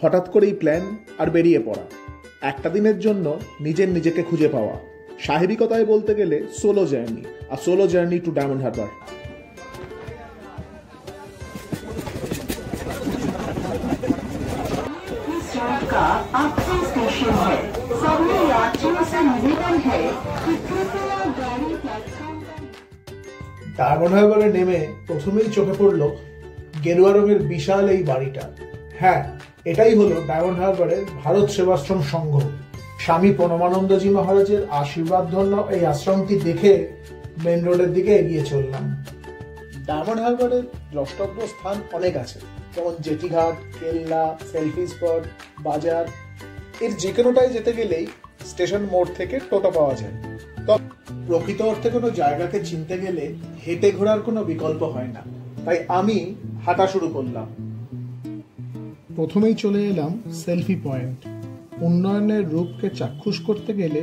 হঠাৎ করেই প্ল্যান আর বেরিয়ে পড়া, একটা দিনের জন্য নিজেকে খুঁজে পাওয়া। সাহেবিকতায় বলতে গেলে সোলো জার্নি, আর solo journey to Diamond Harbour. Diamond হারবারে নেমে প্রথমেই চোখে পড়ল গেরুয়া রঙের বিশাল এই বাড়িটা। হ্যাঁ, এটাই হলো ডায়মন্ড হারবারের ভারত সেবাশ্রম সংঘ। স্বামী প্রণমানন্দজি মহারাজের আশীর্বাদ ধন্য এই আশ্রমটি দেখে মেন রোডের দিকে এগিয়ে চললাম। ডায়মন্ড হারবারের দ্রষ্টব্য স্থান অনেক আছে, যেমন জেটিঘাট, কেল্লা, সেলফি স্পট, বাজার। এর যে কোনোটায় যেতে গেলেই স্টেশন মোড় থেকে টোটো পাওয়া যায়। তবে প্রকৃত অর্থে কোনো জায়গাকে চিনতে গেলে হেঁটে ঘোরার কোনো বিকল্প হয় না, তাই আমি হাঁটা শুরু করলাম। প্রথমেই চলে এলাম সেলফি পয়েন্ট। উন্নয়নের রূপকে চাক্ষুষ করতে গেলে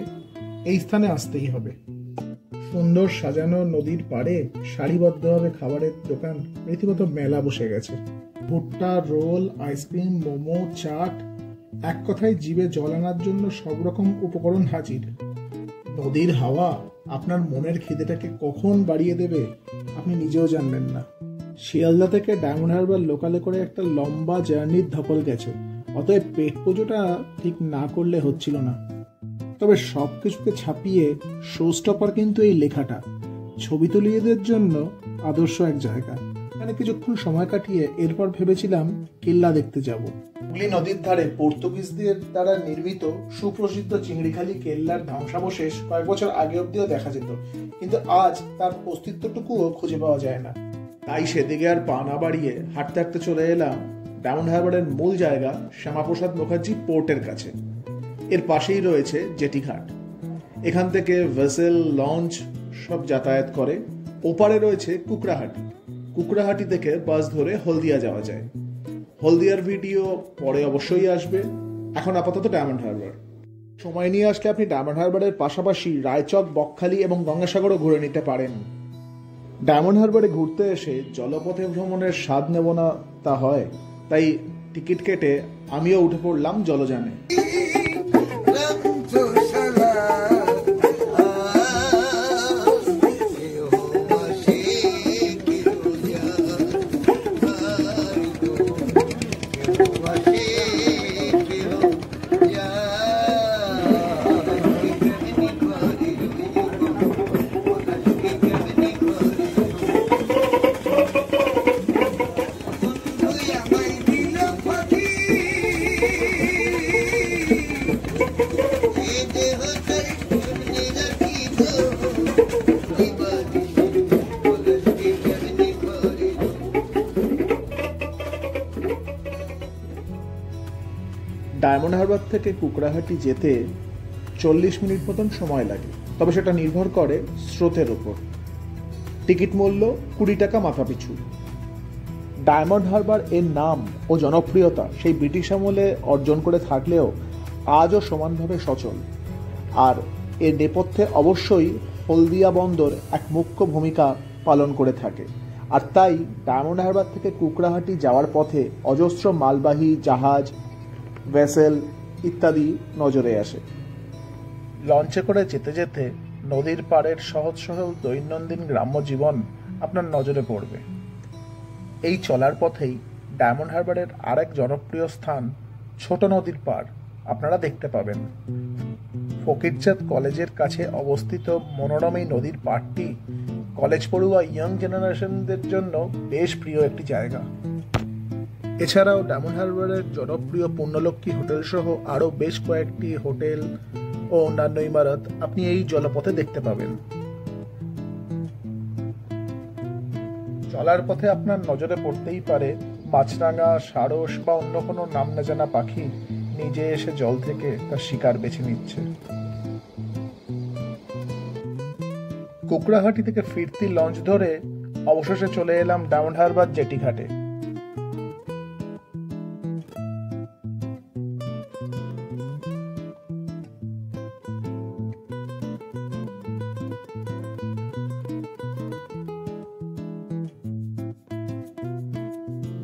এই স্থানে আসতেই হবে। সুন্দর সাজানো নদীর পাড়ে সারিবদ্ধভাবে খাবারের দোকান, রীতিমতো মেলা বসে গেছে। ভুট্টা, রোল, আইসক্রিম, মোমো, চাট, এক কথায় জিভে জল আনার জন্য সব রকম উপকরণ হাজির। নদীর হাওয়া আপনার মনের খিদেটাকে কখন বাড়িয়ে দেবে আপনি নিজেও জানবেন না। শিয়ালদা থেকে ডায়মন্ড হারবার লোকালে করে একটা লম্বা জার্নির ধকল গেছে, অতএব পেট পুজোটা ঠিক না করলে হচ্ছিল না। তবে সবকিছুকে ছাপিয়ে শো স্টপার কিন্তু এই লেখাটা। ছবি তুলিয়েদের জন্য আদর্শ এক জায়গা। এখানে কিছুক্ষণ সময় কাটিয়ে এরপর ভেবেছিলাম কেল্লা দেখতে যাব। হুগলি নদীর ধারে পর্তুগিজদের দ্বারা নির্মিত সুপ্রসিদ্ধ চিংড়িখালি কেল্লার ধ্বংসাবশেষ কয়েক বছর আগে অব্দিও দেখা যেত, কিন্তু আজ তার অস্তিত্বটুকুও খুঁজে পাওয়া যায় না। তাই সেদিকে আর পা না বাড়িয়ে হাঁটতে হাঁটতে চলে এলাম ডায়মন্ড হারবারের মূল জায়গা শ্যামাপ্রসাদ মুখার্জি পোর্টের কাছে। এর পাশেই রয়েছে জেটিঘাট। এখান থেকে ভেসেল, লঞ্চ সব যাতায়াত করে। ওপারে রয়েছে কুকড়াহাটি। কুকড়াহাটি থেকে বাস ধরে হলদিয়া যাওয়া যায়। হলদিয়ার ভিডিও পরে অবশ্যই আসবে। এখন আপাতত ডায়মন্ড হারবার। সময় নিয়ে আসলে আপনি ডায়মন্ড হারবারের পাশাপাশি রায়চক, বকখালি এবং গঙ্গাসাগরও ঘুরে নিতে পারেন। ডায়মন্ড হারবারে ঘুরতে এসে জলপথে ভ্রমণের স্বাদ নেব না তা হয়, তাই টিকিট কেটে আমিও উঠে পড়লাম জলযানে। ডায়মন্ড হারবার থেকে কুকড়াহাটি যেতে 40 মিনিট মতন সময় লাগে, তবে সেটা নির্ভর করে স্রোতের উপর। টিকিট মূল্য 20 টাকা মাথাপিছু। ডায়মন্ড হারবার এর নাম ও জনপ্রিয়তা সেই ব্রিটিশ আমলে অর্জন করে থাকলেও আজও সমানভাবে সচল, আর এর নেপথ্যে অবশ্যই হলদিয়া বন্দর এক মুখ্য ভূমিকা পালন করে থাকে। আর তাই ডায়মন্ড হারবার থেকে কুকড়াহাটি যাওয়ার পথে অজস্র মালবাহী জাহাজ, ভেসেল ইত্যাদি নজরে আসে। লঞ্চে করে যেতে যেতে নদীর পাড়ের সহজ সরল দৈনন্দিন গ্রাম্য জীবন আপনার নজরে পড়বে। এই চলার পথেই ডায়মন্ড হারবারের আরেক জনপ্রিয় স্থান ছোট নদীর পাড় আপনারা দেখতে পাবেন। ফকিরচাঁদ কলেজের কাছে অবস্থিত মনোরম এই নদীর পাড়টি কলেজ পড়ুয়া ইয়ং জেনারেশনদের জন্য বেশ প্রিয় একটি জায়গা। এছাড়াও ডায়মন্ড হারবারের জনপ্রিয় পুণ্যলক্ষ্মী হোটেল সহ আরও বেশ কয়েকটি হোটেল ও অন্যান্য ইমারত আপনি এই জলপথে দেখতে পাবেন। চলার পথে আপনার নজরে পড়তেই পারে মাছরাঙা, সারস বা অন্য কোনো নাম না জানা পাখি নিজে এসে জল থেকে তার শিকার বেছে নিচ্ছে। কুকড়াহাটি থেকে ফিরতি লঞ্চ ধরে অবশেষে চলে এলাম ডায়মন্ড হারবার জেটি ঘাটে।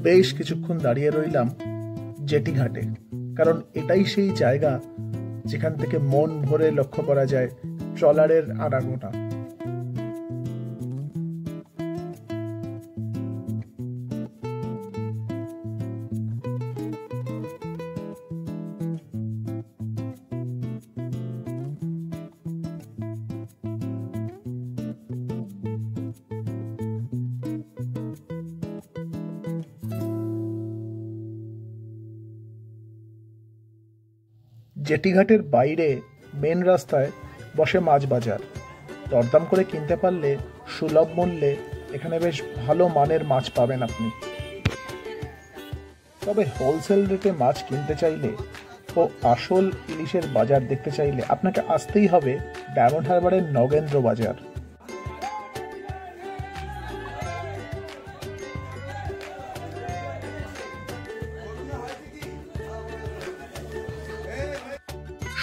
বেশ কিছুক্ষণ দাঁড়িয়ে রইলাম জেটিঘাটে, কারণ এটাই সেই জায়গা যেখান থেকে মন ভরে লক্ষ্য করা যায় ট্রলারের আনাগোনা। জেটিঘাটের বাইরে মেন রাস্তায় বসে মাছ বাজার। দরদাম করে কিনতে পারলে সুলভ মূল্যে এখানে বেশ ভালো মানের মাছ পাবেন আপনি। তবে হোলসেল রেটে মাছ কিনতে চাইলে ও আসল ইলিশের বাজার দেখতে চাইলে আপনাকে আসতেই হবে ডায়মন্ড হারবারের নগেন্দ্র বাজার।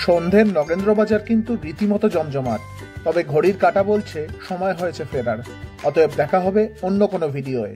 সন্ধ্যের নগেন্দ্র বাজার কিন্তু রীতিমতো জমজমাট, তবে ঘড়ির কাঁটা বলছে সময় হয়েছে ফেরার। অতএব দেখা হবে অন্য কোনো ভিডিওয়ে।